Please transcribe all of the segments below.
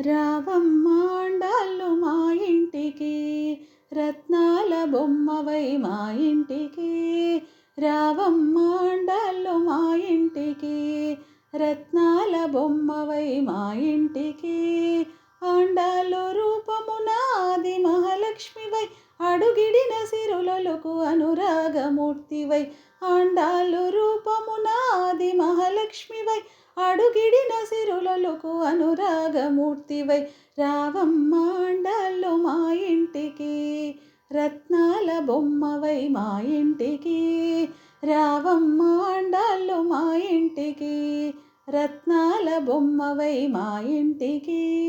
రావమ్మాండాళ్ళు మా ఇంటికి, రత్నాల బొమ్మవై మా ఇంటికి. రావమ్మాండాళ్ళు మా ఇంటికి, రత్నాల బొమ్మవై మా ఇంటికి. ఆండాళ్ళు రూపమున ఆది మహాలక్ష్మివై, అడుగిడిన సిరులొలుకు అనురాగమూర్తివై. ఆండాళ్ళు రూపమున ఆది మహాలక్ష్మివై, అడుగిడిన సిరులొలుకు అనురాగమూర్తివై. రావమ్మాండాళ్ళు మా ఇంటికి, రత్నాల బొమ్మవై మా ఇంటికి. రావమ్మాండాళ్ళు మా ఇంటికి, రత్నాల బొమ్మవై మా ఇంటికి.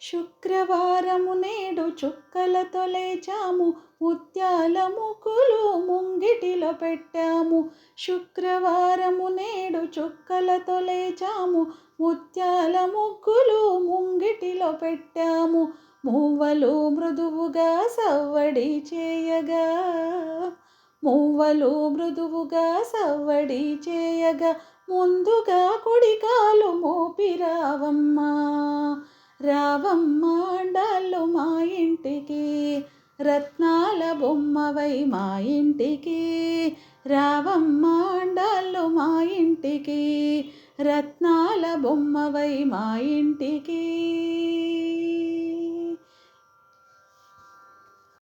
శుక్రవారము నేడు చుక్కలతో లేచాము, ముత్యాల ముగ్గులు ముంగిటిలో పెట్టాము. శుక్రవారము నేడు చుక్కలతో లేచాము, ముత్యాల ముగ్గులు ముంగిటిలో పెట్టాము. మువ్వలు మృదువుగా సవ్వడి చేయగా, మువ్వలు మృదువుగా సవ్వడి చేయగా, ముందుగా కుడికాలు మోపి రావమ్మా. రావమ్మాండాళ్ళు మా ఇంటికి, రత్నాల బొమ్మవై మా ఇంటికి. రావమ్మాండాళ్ళు మా ఇంటికి, రత్నాల బొమ్మవై మా ఇంటికి.